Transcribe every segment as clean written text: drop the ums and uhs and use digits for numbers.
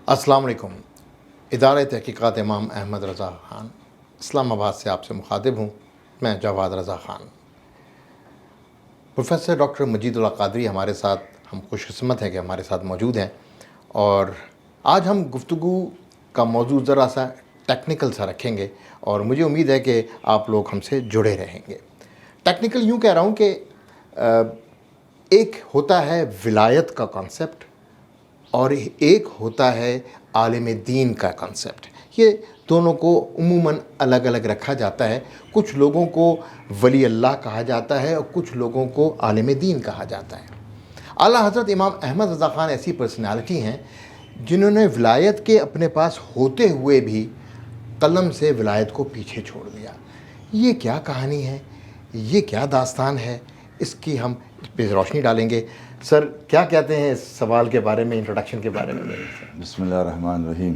السلام علیکم. ادارہ تحقیقات امام احمد رضا خان اسلام آباد سے آپ سے مخاطب ہوں. میں جواد رضا خان. پروفیسر ڈاکٹر مجید اللہ قادری ہمارے ساتھ، ہم خوش قسمت ہیں کہ ہمارے ساتھ موجود ہیں، اور آج ہم گفتگو کا موضوع ذرا سا ٹیکنیکل سا رکھیں گے، اور مجھے امید ہے کہ آپ لوگ ہم سے جڑے رہیں گے. ٹیکنیکل یوں کہہ رہا ہوں کہ ایک ہوتا ہے ولایت کا کانسیپٹ اور ایک ہوتا ہے عالم دین کا کانسیپٹ. یہ دونوں کو عموماً الگ الگ رکھا جاتا ہے. کچھ لوگوں کو ولی اللہ کہا جاتا ہے اور کچھ لوگوں کو عالم دین کہا جاتا ہے. اعلیٰ حضرت امام احمد رضا خان ایسی پرسنالٹی ہیں جنہوں نے ولایت کے اپنے پاس ہوتے ہوئے بھی قلم سے ولایت کو پیچھے چھوڑ دیا. یہ کیا کہانی ہے، یہ کیا داستان ہے، اس کی ہم اس پہ روشنی ڈالیں گے. سر کیا کہتے ہیں اس سوال کے بارے میں، انٹروڈکشن کے بارے میں؟ بسم اللہ الرحمن الرحیم.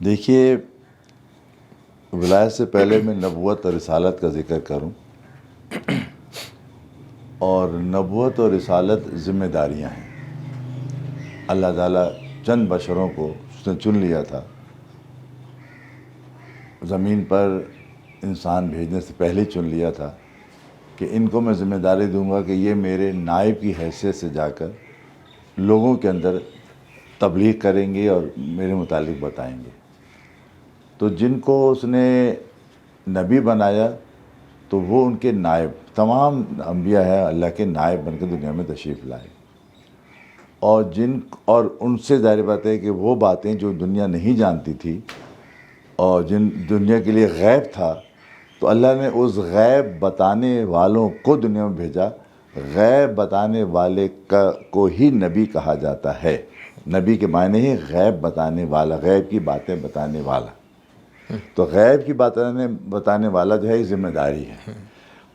دیکھیے، ولایت سے پہلے میں نبوت اور رسالت کا ذکر کروں. اور نبوت اور رسالت ذمہ داریاں ہیں. اللہ تعالیٰ چند بشروں کو اس نے چن لیا تھا، زمین پر انسان بھیجنے سے پہلے چن لیا تھا کہ ان کو میں ذمہ داری دوں گا کہ یہ میرے نائب کی حیثیت سے جا کر لوگوں کے اندر تبلیغ کریں گے اور میرے متعلق بتائیں گے. تو جن کو اس نے نبی بنایا تو وہ ان کے نائب، تمام انبیاء ہیں اللہ کے نائب بن کے دنیا میں تشریف لائے. اور ان سے ظاہر بات ہے کہ وہ باتیں جو دنیا نہیں جانتی تھی اور جن دنیا کے لیے غیب تھا، تو اللہ نے اس غیب بتانے والوں کو دنیا میں بھیجا. غیب بتانے والے کو ہی نبی کہا جاتا ہے. نبی کے معنی ہی غیب بتانے والا، غیب کی باتیں بتانے والا. تو غیب کی بتانے والا جو ہے ذمہ داری ہے.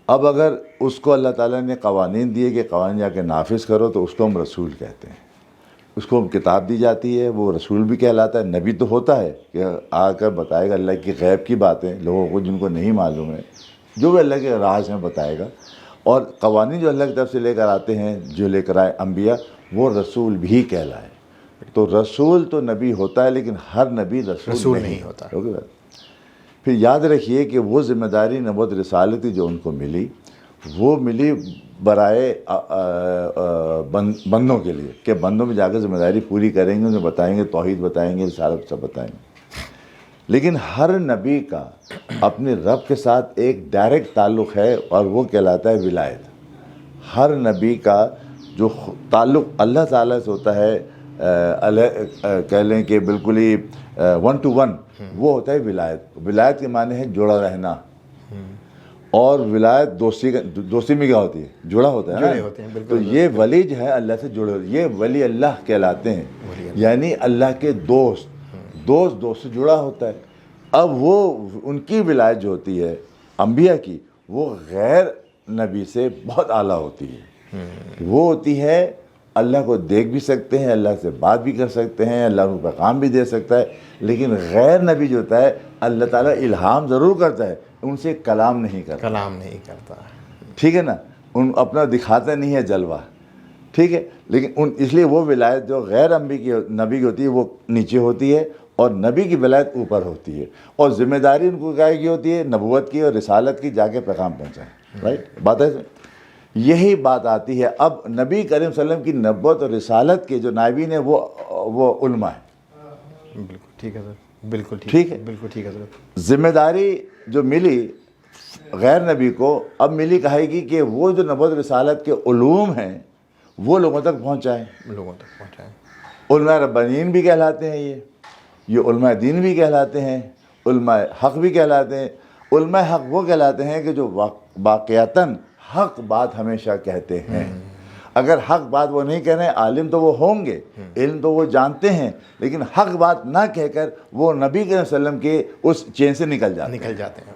اب اگر اس کو اللہ تعالیٰ نے قوانین دیے کہ قوانین جا کے نافذ کرو، تو اس کو ہم رسول کہتے ہیں. اس کو کتاب دی جاتی ہے، وہ رسول بھی کہلاتا ہے. نبی تو ہوتا ہے کہ آ کر بتائے گا اللہ کی غیب کی باتیں لوگوں کو جن کو نہیں معلوم ہے، جو بھی اللہ کے راز میں بتائے گا. اور قوانین جو اللہ کی طرف سے لے کر آتے ہیں، جو لے کر آئے انبیاء، وہ رسول بھی کہلائے. تو رسول تو نبی ہوتا ہے، لیکن ہر نبی رسول نہیں ہوتا. پھر یاد رکھیے کہ وہ ذمہ داری نبوت رسالتی جو ان کو ملی، وہ ملی برائے بندوں کے لیے، کہ بندوں میں جا کر ذمہ داری پوری کریں گے، انہیں بتائیں گے، توحید بتائیں گے، رسالت سب بتائیں گے. لیکن ہر نبی کا اپنے رب کے ساتھ ایک ڈائریکٹ تعلق ہے، اور وہ کہلاتا ہے ولایت. ہر نبی کا جو تعلق اللہ تعالیٰ سے ہوتا ہے، کہہ لیں کہ بالکل ہی 1 to 1، وہ ہوتا ہے ولایت. ولایت کے معنی ہے جڑا رہنا. اور ولایت دوستی میں کیا ہوتی ہے؟ جڑا ہوتا ہے نا. تو یہ ولی جو ہے اللہ سے جڑے ہوتے، یہ ولی اللہ کہلاتے ہیں. یعنی اللہ کے دوست سے جڑا ہوتا ہے. اب وہ ان کی ولایت جو ہوتی ہے انبیاء کی، وہ غیر نبی سے بہت اعلیٰ ہوتی ہے. وہ ہوتی ہے اللہ کو دیکھ بھی سکتے ہیں، اللہ سے بات بھی کر سکتے ہیں، اللہ کو پیغام بھی دے سکتا ہے. لیکن غیر نبی جو ہوتا ہے، اللہ تعالیٰ الہام ضرور کرتا ہے، ان سے کلام نہیں کرتا. ٹھیک ہے نا. ان اپنا دکھاتا نہیں ہے جلوہ. ٹھیک ہے. لیکن اس لیے وہ ولایت جو غیر نبی کی ہوتی ہے وہ نیچے ہوتی ہے، اور نبی کی ولایت اوپر ہوتی ہے. اور ذمہ داری ان کو کیا کی ہوتی ہے؟ نبوت کی اور رسالت کی، جا کے پیغام پہنچائیں. رائٹ بات ہے. یہی بات آتی ہے اب نبی کریم صلی اللہ علیہ وسلم کی نبوت اور رسالت کے جو نائبین ہیں وہ علماء ہیں. بالکل ٹھیک ہے سر، بالکل ٹھیک ہے. بالکل ٹھیک ہے سر. ذمہ داری جو ملی غیر نبی کو، اب ملی کہے گی کہ وہ جو نبوت رسالت کے علوم ہیں وہ لوگوں تک پہنچائیں. علماء ربانیین بھی کہلاتے ہیں، یہ علماء دین بھی کہلاتے ہیں، علماء حق بھی کہلاتے ہیں. علماء حق وہ کہلاتے ہیں کہ جو واقعتاً حق بات ہمیشہ کہتے ہیں. اگر حق بات وہ نہیں کہہ رہے ہیں، عالم تو وہ ہوں گے، علم تو وہ جانتے ہیں، لیکن حق بات نہ کہہ کر وہ نبی کریم صلی اللہ علیہ وسلم کے اس چین سے نکل جاتے ہیں.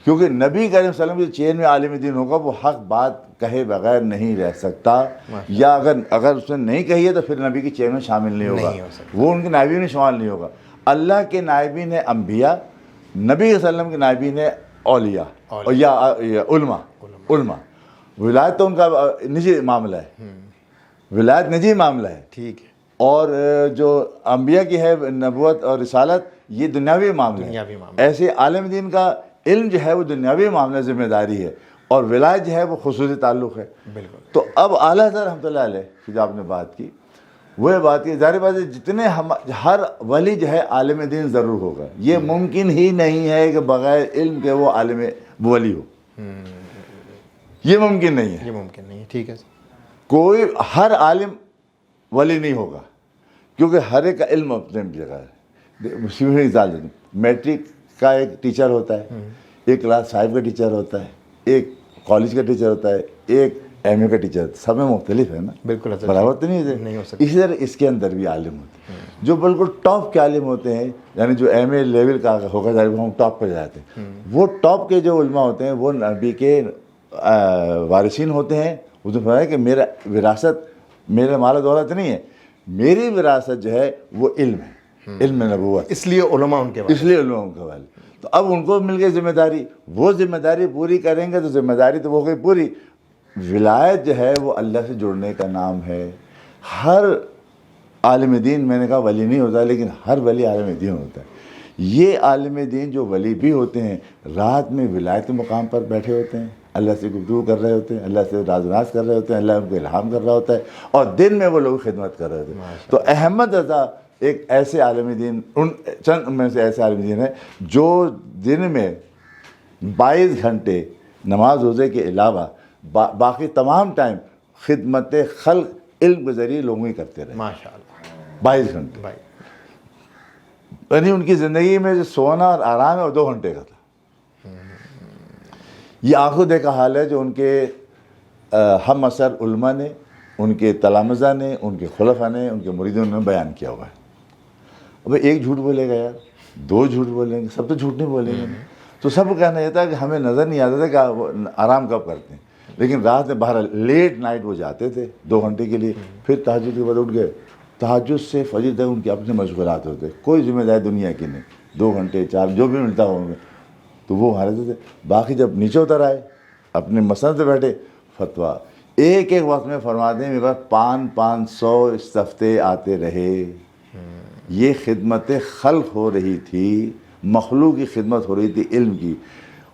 کیونکہ نبی کریم صلی اللہ علیہ وسلم کے چین میں عالم دین ہوگا، وہ حق بات کہے بغیر نہیں رہ سکتا. یا اگر اس نے نہیں کہی ہے تو پھر نبی کی چین میں شامل نہیں ہوگا، وہ ان کے نائبین میں شامل نہیں ہوگا. اللہ کے نائبین ہیں انبیاء، نبی صلی اللہ علیہ وسلم کے نائبین ہیں اولیاء یا علماء. ولایت تو ان کا نجی معاملہ ہے. ولایت نجی معاملہ ہے. ٹھیک ہے. اور جو انبیاء کی ہے نبوت اور رسالت یہ دنیاوی معاملہ ہے. دنیاوی معاملہ. ایسے عالم دین کا علم جو ہے وہ دنیاوی معاملہ ذمہ داری ہے، اور ولایت جو ہے وہ خصوصی تعلق ہے. بالکل. تو اب اعلیٰ حضرت رحمۃ اللہ علیہ کی جو آپ نے بات کی وہ بات کی، ظاہر بات ہے جتنے ہر ولی جو ہے عالم دین ضرور ہوگا. یہ ممکن ہی نہیں ہے کہ بغیر علم کے وہ عالم ولی ہو، یہ ممکن نہیں ہے. یہ ممکن نہیں ہے. ٹھیک ہے. کوئی ہر عالم ولی نہیں ہوگا، کیونکہ ہر ایک کا علم اپنے جگہ ہے. مثال دیتا ہوں، میٹرک کا ایک ٹیچر ہوتا ہے، ایک کلاس 5 کا ٹیچر ہوتا ہے، ایک کالج کا ٹیچر ہوتا ہے، ایک ایم اے کا ٹیچر ہوتا ہے. سب میں مختلف ہے نا. بالکل حضرت. برابر تو نہیں ہو سکتا. اسی طرح اس کے اندر بھی عالم ہوتے ہیں جو بالکل ٹاپ کے عالم ہوتے ہیں، یعنی جو ایم اے لیول کا ہوگا ہم ٹاپ پہ جاتے ہیں. وہ ٹاپ کے جو علماء ہوتے ہیں وہ نبی کے وارثین ہوتے ہیں. وہ تو فرمایا کہ میرا وراثت میرا مال و دولت نہیں ہے، میری وراثت جو ہے وہ علم ہے، علم نبوت. اس لیے علماء ان کے بعد. اس لیے علماء ان کے والے. تو اب ان کو مل گئی ذمہ داری، وہ ذمہ داری پوری کریں گے تو ذمہ داری تو ہو گئی پوری. ولایت جو ہے وہ اللہ سے جڑنے کا نام ہے. ہر عالم دین، میں نے کہا ولی نہیں ہوتا، لیکن ہر ولی عالم دین ہوتا ہے. یہ عالم دین جو ولی بھی ہوتے ہیں رات میں ولایت مقام پر بیٹھے ہوتے ہیں، اللہ سے گفتگو کر رہے ہوتے ہیں، اللہ سے راز و نیاز کر رہے ہوتے ہیں، اللہ ان کو الہام کر رہا ہوتا ہے، اور دن میں وہ لوگ خدمت کر رہے ہوتے ہیں. تو احمد رضا ایک ایسے عالم دین، ان چند میں سے ایسے عالم دین ہے جو دن میں 22 گھنٹے نماز روزے کے علاوہ باقی تمام ٹائم خدمت خلق علم کے ذریعے لوگوں کی کرتے رہے. ماشاء اللہ. 22 گھنٹے. بھائی یعنی ان کی زندگی میں جو سونا اور آرام ہے وہ 2 گھنٹے کا تھا. یہ آنکھوں دیکھا حال ہے جو ان کے ہم اثر علماء نے، ان کے تلامذہ نے، ان کے خلفاء نے، ان کے مریدوں نے بیان کیا ہوا ہے. اب ایک جھوٹ بولے گا یار، 2 جھوٹ بولیں گے، سب تو جھوٹ نہیں بولیں گے. تو سب کو کہنا یہ تھا کہ ہمیں نظر نہیں آتا تھا کہ وہ آرام کب کرتے ہیں، لیکن رات میں باہر لیٹ نائٹ وہ جاتے تھے 2 گھنٹے کے لیے. پھر تہجد کے بعد اٹھ گئے، تہجد سے فجر تک ان کے اپنے مشغولات ہوتے، کوئی ذمہ داری دنیا کی نہیں. 2 گھنٹے 4 جو بھی ملتا ہوں گے تو وہ ہمارے تھے. باقی جب نیچے اتر آئے اپنے مسند پہ بیٹھے، فتویٰ ایک ایک وقت میں فرماتے ہیں. میرے پاس 500 استفتے آتے رہے. یہ خدمت خلق ہو رہی تھی، مخلوق کی خدمت ہو رہی تھی علم کی.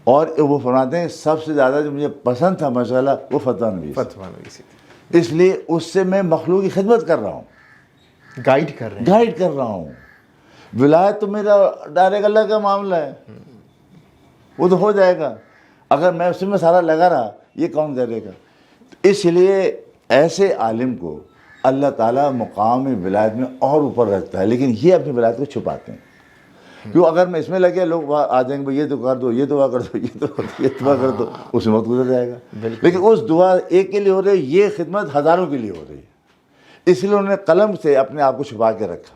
اور وہ فرماتے ہیں سب سے زیادہ جو مجھے پسند تھا مشغلہ وہ فتویٰ نویس. فتویٰ نویس تھی. اس لیے اس سے میں مخلوق کی خدمت کر رہا ہوں، گائیڈ کر رہے ہیں. گائیڈ کر رہا ہوں. ولایت تو میرا ڈائریکٹ اللہ کا معاملہ ہے، وہ تو ہو جائے گا. اگر میں اس میں سارا لگا رہا یہ کون کرے گا. تو اس لیے ایسے عالم کو اللہ تعالیٰ مقام ولایت میں اور اوپر رکھتا ہے، لیکن یہ اپنی ولایت کو چھپاتے ہیں. کیوں اگر میں اس میں لگے لوگ آ جائیں گے یہ تو کر دو، یہ دعا کر دو، یہ تو یہ دعا کر دو، اس میں وقت گزر جائے گا. لیکن اس دعا ایک کے لیے ہو رہی ہے، یہ خدمت ہزاروں کے لیے ہو رہی ہے. اس لیے انہوں نے قلم سے اپنے آپ کو چھپا کے رکھا،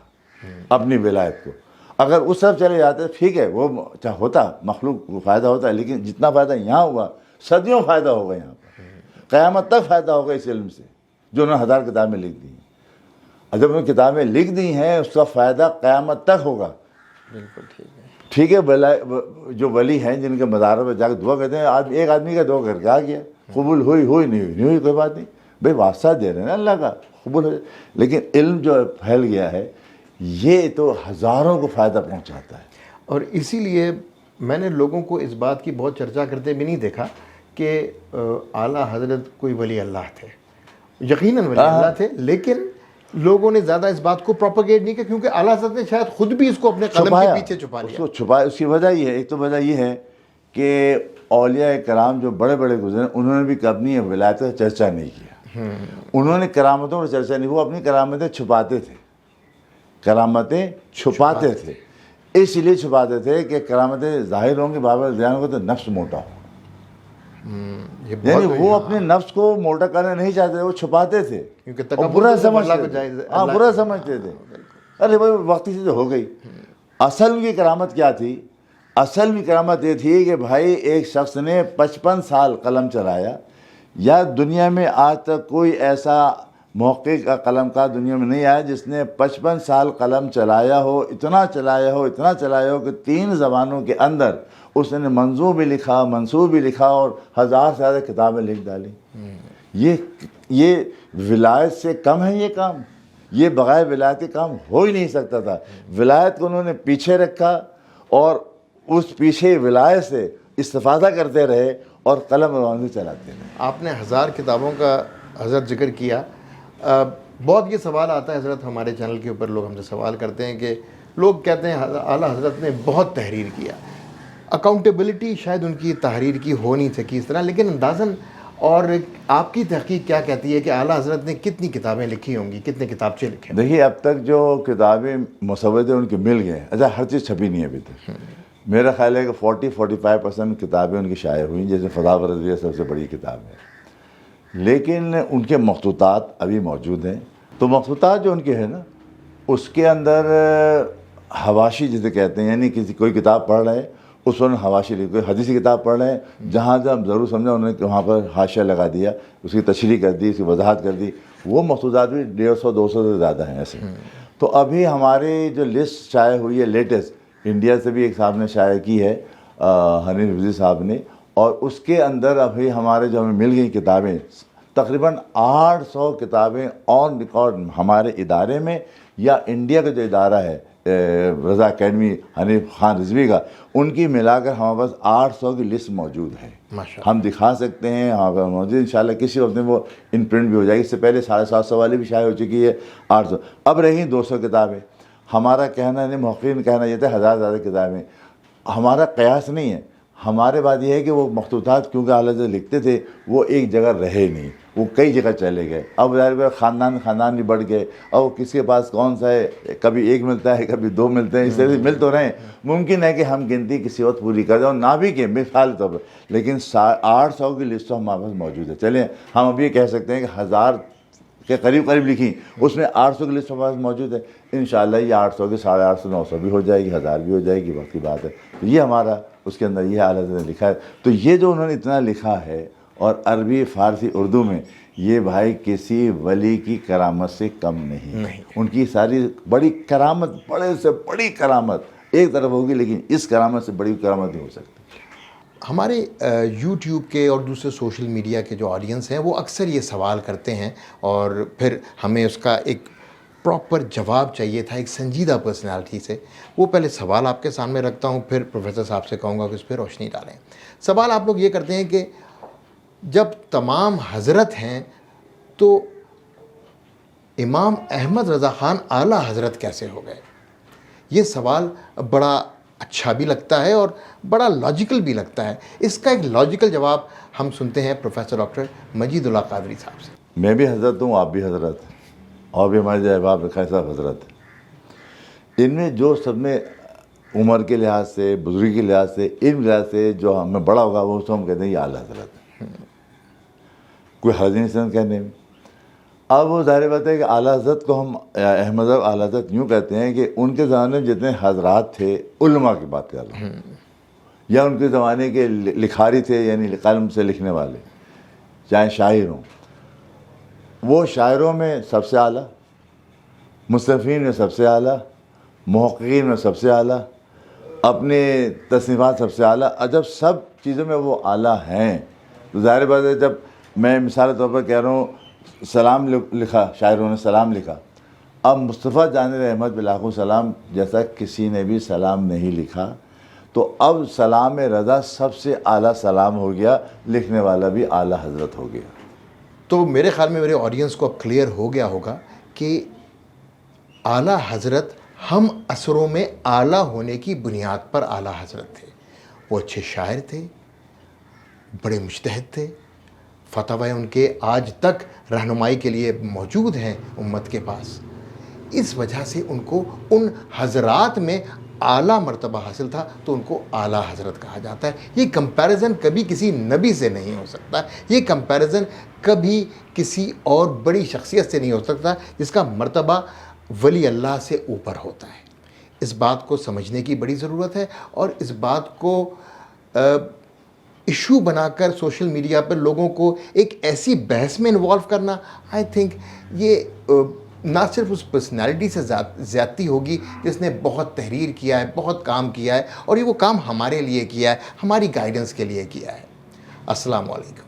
اپنی ولایت کو. اگر اس طرف چلے جاتے ٹھیک ہے، وہ چاہے ہوتا مخلوق کو فائدہ ہوتا ہے، لیکن جتنا فائدہ یہاں ہوا صدیوں فائدہ ہوگا یہاں پر، قیامت تک فائدہ ہوگا اس علم سے جو انہوں نے 1000 کتابیں لکھ دی ہیں. اور جب انہوں نے کتابیں لکھ دی ہیں اس کا فائدہ قیامت تک ہوگا. بالکل ٹھیک ہے. ٹھیک ہے. جو ولی ہیں جن کے مزاروں پہ جا کے دعا کرتے ہیں، ایک آدمی کا دعا کر کے آ گیا، قبول ہوئی نہیں ہوئی کوئی بات نہیں، بھائی واسطہ دے رہے ہیں نا اللہ کا، قبول ہو جائے. لیکن علم جو پھیل گیا ہے یہ تو ہزاروں کو فائدہ پہنچاتا ہے. اور اسی لیے میں نے لوگوں کو اس بات کی بہت چرچا کرتے بھی نہیں دیکھا کہ اعلیٰ حضرت کوئی ولی اللہ تھے. یقیناً ولی اللہ تھے، لیکن لوگوں نے زیادہ اس بات کو پروپیگیٹ نہیں کیا، کیونکہ اعلیٰ حضرت نے شاید خود بھی اس کو اپنے قلم کے پیچھے چھپا لیا. اس کو چھپایا. اس کی وجہ یہ ہے، ایک تو وجہ یہ ہے کہ اولیاء کرام جو بڑے بڑے گزرے انہوں نے بھی اپنی ولایت کا چرچا نہیں کیا. انہوں نے کرامتوں کا چرچا نہیں، وہ اپنی کرامتیں چھپاتے تھے. کرامتیں چھپاتے تھے، اس لیے چھپاتے تھے کہ کرامتیں ظاہر ہوں گی بابر دھیان ہوگا تو نفس موٹا ہو. یعنی وہ اپنے نفس کو موٹا کرنا نہیں چاہتے تھے، وہ چھپاتے تھے، برا سمجھتے تھے. ارے بھائی وقتی سے تو ہو گئی. اصل کی کرامت کیا تھی؟ اصل کی کرامت یہ تھی کہ بھائی ایک شخص نے 55 سال قلم چلایا، یا دنیا میں آج تک کوئی ایسا محقق کا قلم کا دنیا میں نہیں آیا جس نے 55 سال قلم چلایا ہو، اتنا چلایا ہو کہ 3 زبانوں کے اندر اس نے منظوم بھی لکھا، منصوب بھی لکھا، اور 1000 سے زیادہ کتابیں لکھ ڈالی. یہ ولایت سے کم ہے یہ کام؟ یہ بغیر ولایت کے کام ہو ہی نہیں سکتا تھا. ولایت کو انہوں نے پیچھے رکھا اور اس پیچھے ولایت سے استفادہ کرتے رہے اور قلم روانی چلاتے رہے. آپ نے 1000 کتابوں کا حضرت ذکر کیا. بہت یہ سوال آتا ہے حضرت ہمارے چینل کے اوپر، لوگ ہم سے سوال کرتے ہیں کہ لوگ کہتے ہیں اعلیٰ حضرت نے بہت تحریر کیا، اکاؤنٹیبلٹی شاید ان کی تحریر کی ہو نہیں سکی اس طرح، لیکن اندازاً اور آپ کی تحقیق کیا کہتی ہے کہ اعلیٰ حضرت نے کتنی کتابیں لکھی ہوں گی، کتنے کتابچے لکھے؟ دیکھیے اب تک جو کتابیں مسودے ان کے مل گئے، اچھا ہر چیز چھپی نہیں ہے ابھی تک. میرا خیال ہے کہ 40-45% کتابیں ان کی شائع ہوئیں، جیسے فتاوی رضویہ سب سے بڑی کتاب ہے، لیکن ان کے مخطوطات ابھی موجود ہیں. تو مخطوطات جو ان کے ہیں نا، اس کے اندر حواشی جسے کہتے ہیں، یعنی کوئی کتاب پڑھ رہے ہیں اس پر حواشی لکھی، کوئی حدیثی کتاب پڑھ رہے ہیں جہاں جب ضرور سمجھا انہوں نے وہاں پر حاشیہ لگا دیا، اس کی تشریح کر دی، اس کی وضاحت کر دی. وہ مخطوطات بھی 150-200 سے زیادہ ہیں ایسے. تو ابھی ہماری جو لسٹ شائع ہوئی ہے لیٹسٹ، انڈیا سے بھی ایک صاحب نے شائع کی ہے، حنیف حفظی صاحب نے، اور اس کے اندر ابھی ہمارے جو ہمیں مل گئی کتابیں تقریباً 800 کتابیں آن ریکارڈ ہمارے ادارے میں، یا انڈیا کا جو ادارہ ہے رضا اکیڈمی حنیف خان رضوی کا، ان کی ملا کر ہمارے پاس 800 کی لسٹ موجود ہے. ہم دکھا سکتے ہیں ہمارے پاس موجود، انشاءاللہ کسی وقت میں وہ ان پرنٹ بھی ہو جائے گی. اس سے پہلے 750 والی بھی شائع ہو چکی ہے 800. اب رہی 200 کتابیں. ہمارا کہنا نہیں، محققین کہنا یہ تھا 1000 زیادہ کتابیں. ہمارا قیاس نہیں ہے، ہمارے بات یہ ہے کہ وہ مخطوطات کیونکہ اعلیٰ حضرت لکھتے تھے وہ ایک جگہ رہے نہیں، وہ کئی جگہ چلے گئے. اب ظاہر خاندان بھی بڑھ گئے، اب وہ کس کے پاس کون سا ہے، کبھی ایک ملتا ہے کبھی 2 ملتے ہیں، اس طرح سے مل تو رہے ہیں. ممکن ہے کہ ہم گنتی کسی وقت پوری کر دیں اور نہ بھی کہ مثال طور پر، لیکن 800 کی لسٹ ہمارے پاس موجود ہے. چلیں ہم ابھی یہ کہہ سکتے ہیں کہ 1000 کے قریب لکھی، اس میں 800 کی لسٹ ہمارے پاس موجود ہے. انشاءاللہ یہ 800 کے 850 900 بھی ہو جائے گی، 1000 بھی ہو جائے گی، وقت کی بات ہے. تو یہ ہمارا اس کے اندر یہ اعلیٰ حضرت نے لکھا ہے. تو یہ جو انہوں نے اتنا لکھا ہے، اور عربی فارسی اردو میں، یہ بھائی کسی ولی کی کرامت سے کم نہیں. ان کی ساری بڑی کرامت، بڑے سے بڑی کرامت ایک طرف ہوگی، لیکن اس کرامت سے بڑی کرامت نہیں ہو سکتی. ہمارے یوٹیوب کے اور دوسرے سوشل میڈیا کے جو آڈینس ہیں وہ اکثر یہ سوال کرتے ہیں، اور پھر ہمیں اس کا ایک پراپر جواب چاہیے تھا ایک سنجیدہ پرسنالٹی سے. وہ پہلے سوال آپ کے سامنے رکھتا ہوں، پھر پروفیسر صاحب سے کہوں گا کہ اس پہ روشنی ڈالیں. سوال آپ لوگ یہ کرتے ہیں کہ جب تمام حضرت ہیں تو امام احمد رضا خان اعلیٰ حضرت کیسے ہو گئے؟ یہ سوال بڑا اچھا بھی لگتا ہے اور بڑا لاجیکل بھی لگتا ہے. اس کا ایک لاجیکل جواب ہم سنتے ہیں پروفیسر ڈاکٹر مجید اللہ قادری صاحب سے. میں بھی حضرت ہوں، آپ بھی حضرت، اور بھی ہمارے احباب خیر صاحب حضرت. ان میں جو سب میں عمر کے لحاظ سے، بزرگی کے لحاظ سے، علم کے لحاظ سے جو ہمیں بڑا ہوگا وہ تو ہم کہتے ہیں یہ اعلیٰ حضرت. کوئی حرج نہیں کہنے میں. اب وہ ظاہر بات ہے کہ اعلیٰ حضرت کو ہم احمد اعلیٰ حضرت یوں کہتے ہیں کہ ان کے زمانے میں جتنے حضرات تھے، علماء کی بات کر رہا ہوں، یا ان کے زمانے کے لکھاری تھے، یعنی قلم سے لکھنے والے، چاہے شاعر ہوں، وہ شاعروں میں سب سے اعلیٰ، مصنفین میں سب سے اعلیٰ، محققین میں سب سے اعلیٰ، اپنے تصنیفات سب سے اعلیٰ. جب سب چیزوں میں وہ اعلیٰ ہیں تو ظاہر بات ہے، جب میں مثال طور پر کہہ رہا ہوں سلام لکھا، شاعروں نے سلام لکھا. اب مصطفیٰ جانر احمد بلاخو سلام جیسا کسی نے بھی سلام نہیں لکھا، تو اب سلام رضا سب سے اعلیٰ سلام ہو گیا، لکھنے والا بھی اعلیٰ حضرت ہو گیا. تو میرے خیال میں میرے آڈینس کو اب کلیئر ہو گیا ہوگا کہ اعلیٰ حضرت ہم عصروں میں اعلیٰ ہونے کی بنیاد پر اعلیٰ حضرت تھے. وہ اچھے شاعر تھے، بڑے مجتہد تھے، فتاوی ان کے آج تک رہنمائی کے لیے موجود ہیں امت کے پاس. اس وجہ سے ان کو ان حضرات میں اعلیٰ مرتبہ حاصل تھا، تو ان کو اعلیٰ حضرت کہا جاتا ہے. یہ کمپیریزن کبھی کسی نبی سے نہیں ہو سکتا، یہ کمپیریزن کبھی کسی اور بڑی شخصیت سے نہیں ہو سکتا جس کا مرتبہ ولی اللہ سے اوپر ہوتا ہے. اس بات کو سمجھنے کی بڑی ضرورت ہے، اور اس بات کو ایشو بنا کر سوشل میڈیا پر لوگوں کو ایک ایسی بحث میں انوالو کرنا، آئی تھنک یہ نہ صرف اس پرسنالٹی سے زیادتی ہوگی جس نے بہت تحریر کیا ہے، بہت کام کیا ہے، اور یہ وہ کام ہمارے لیے کیا ہے، ہماری گائیڈنس کے لیے کیا ہے. السلام علیکم.